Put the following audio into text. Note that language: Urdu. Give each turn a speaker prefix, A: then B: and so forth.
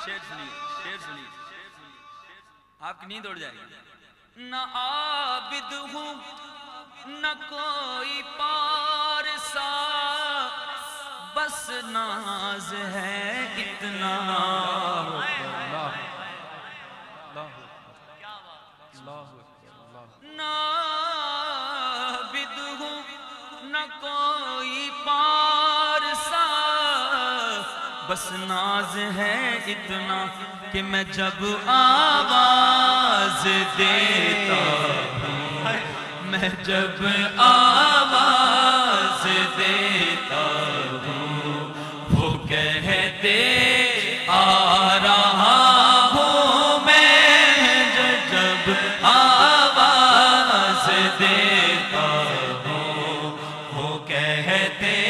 A: شعر سنیے شعر سنیے آپ کی نیند اڑ جائے گی نہ عابد ہوں نہ کوئی پارسا بس ناز ہے اتنا نہ عابد ہوں نہ کوئی پارسا بس ناز ہے اتنا کہ میں جب آواز دیتا ہوں میں جب آواز دیتا ہوں وہ کہتے آ رہا ہوں میں جب آواز دیتا ہوں وہ کہتے